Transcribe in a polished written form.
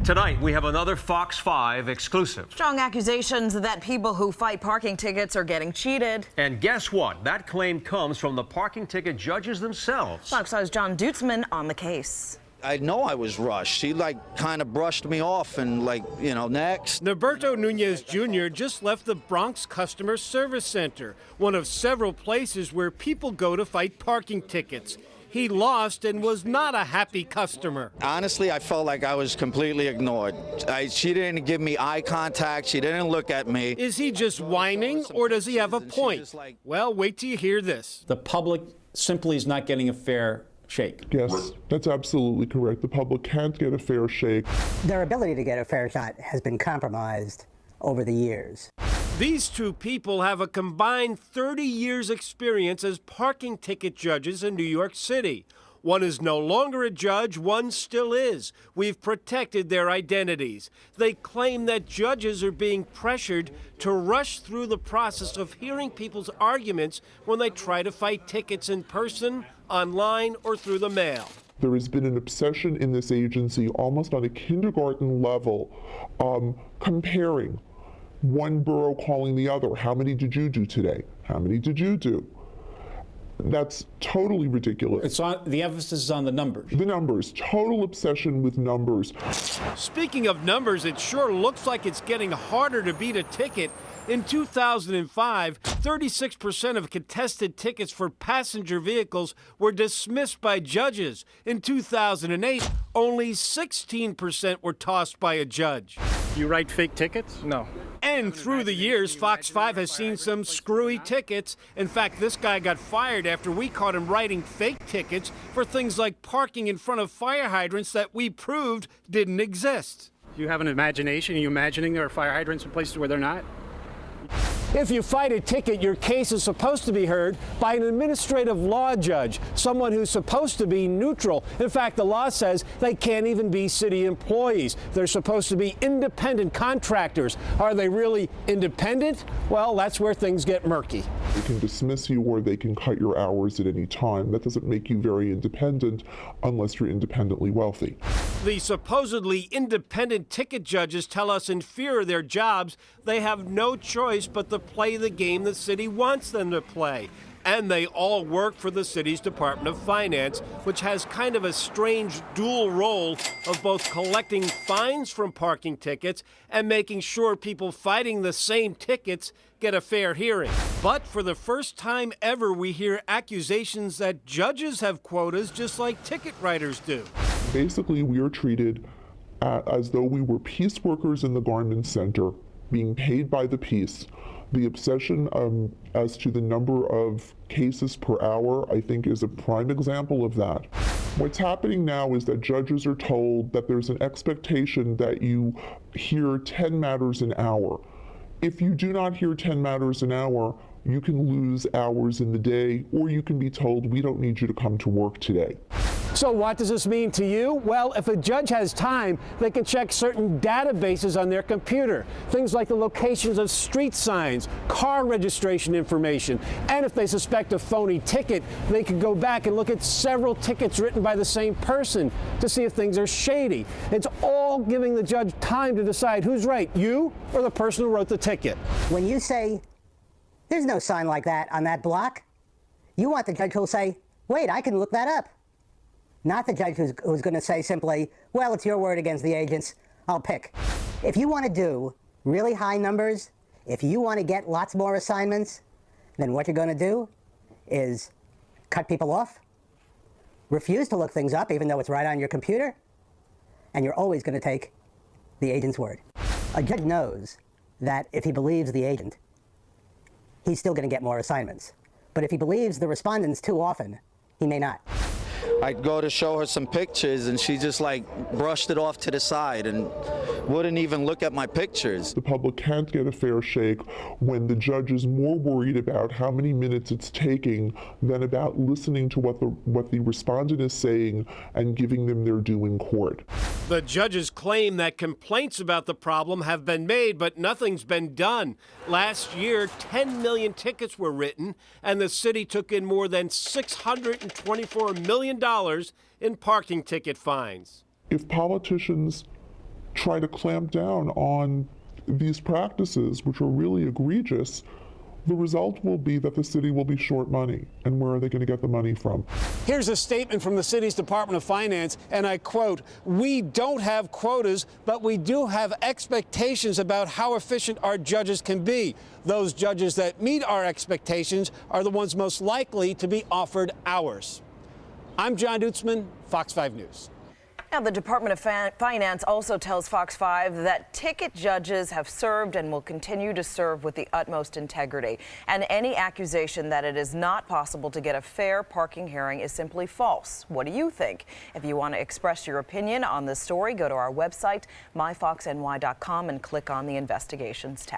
Tonight, we have another Fox 5 exclusive. Strong accusations that people who fight parking tickets are getting cheated. And guess what? That claim comes from the parking ticket judges themselves. Fox 5's John Deutzman on the case. I know I was rushed. He kind of brushed me off and next. Norberto Nunez Jr. just left the Bronx Customer Service Center, one of several places where people go to fight parking tickets. He lost and was not a happy customer. Honestly, I felt like I was completely ignored. She didn't give me eye contact. She didn't look at me. Is he just whining, or does he have a point? Well, wait till you hear this. The public simply is not getting a fair shake. Yes, that's absolutely correct. The public can't get a fair shake. Their ability to get a fair shot has been compromised over the years. These two people have a combined 30 years experience as parking ticket judges in New York City. One is no longer a judge, one still is. We've protected their identities. They claim that judges are being pressured to rush through the process of hearing people's arguments when they try to fight tickets in person, online, or through the mail. There has been an obsession in this agency, almost on a kindergarten level, comparing one borough calling the other. How many did you do today? How many did you do? That's totally ridiculous. The emphasis is on the numbers. The numbers, total obsession with numbers. Speaking of numbers, it sure looks like it's getting harder to beat a ticket. In 2005, 36% of contested tickets for passenger vehicles were dismissed by judges. In 2008, only 16% were tossed by a judge. You write fake tickets? No. And through the years, Fox 5 has seen some screwy tickets. In fact, this guy got fired after we caught him writing fake tickets for things like parking in front of fire hydrants that we proved didn't exist. You have an imagination? Are you imagining there are fire hydrants in places where they're not? If you fight a ticket, your case is supposed to be heard by an administrative law judge, someone who's supposed to be neutral. In fact, the law says they can't even be city employees. They're supposed to be independent contractors. Are they really independent? Well, that's where things get murky. They can dismiss you or they can cut your hours at any time. That doesn't make you very independent unless you're independently wealthy. The supposedly independent ticket judges tell us in fear of their jobs, they have no choice but to play the game the city wants them to play. And they all work for the city's Department of Finance, which has kind of a strange dual role of both collecting fines from parking tickets and making sure people fighting the same tickets get a fair hearing. But for the first time ever, we hear accusations that judges have quotas just like ticket writers do. Basically, we are treated as though we were piece workers in the garment center, being paid by the piece. The obsession as to the number of cases per hour, I think, is a prime example of that. What's happening now is that judges are told that there's an expectation that you hear 10 matters an hour. If you do not hear 10 matters an hour, you can lose hours in the day, or you can be told, we don't need you to come to work today. So what does this mean to you? Well, if a judge has time, they can check certain databases on their computer. Things like the locations of street signs, car registration information. And if they suspect a phony ticket, they can go back and look at several tickets written by the same person to see if things are shady. It's all giving the judge time to decide who's right, you or the person who wrote the ticket. When you say, there's no sign like that on that block, you want the judge who'll say, wait, I can look that up. Not the judge who's going to say simply, well, it's your word against the agent's, I'll pick. If you want to do really high numbers, if you want to get lots more assignments, then what you're going to do is cut people off, refuse to look things up even though it's right on your computer, and you're always going to take the agent's word. A judge knows that if he believes the agent, he's still going to get more assignments. But if he believes the respondents too often, he may not. I'd go to show her some pictures and she just brushed it off to the side and wouldn't even look at my pictures. The public can't get a fair shake when the judge is more worried about how many minutes it's taking than about listening to what the respondent is saying and giving them their due in court. The judges claim that complaints about the problem have been made, but nothing's been done. Last year, 10 million tickets were written, and the city took in more than $624 million in parking ticket fines. If politicians try to clamp down on these practices, which are really egregious, the result will be that the city will be short money. And where are they going to get the money from? Here's a statement from the city's Department of Finance, and I quote, "We don't have quotas, but we do have expectations about how efficient our judges can be. Those judges that meet our expectations are the ones most likely to be offered hours." I'm John Deutzman, Fox 5 News. Now, the Department of Finance also tells Fox 5 that ticket judges have served and will continue to serve with the utmost integrity. And any accusation that it is not possible to get a fair parking hearing is simply false. What do you think? If you want to express your opinion on this story, go to our website, myfoxny.com, and click on the Investigations tab.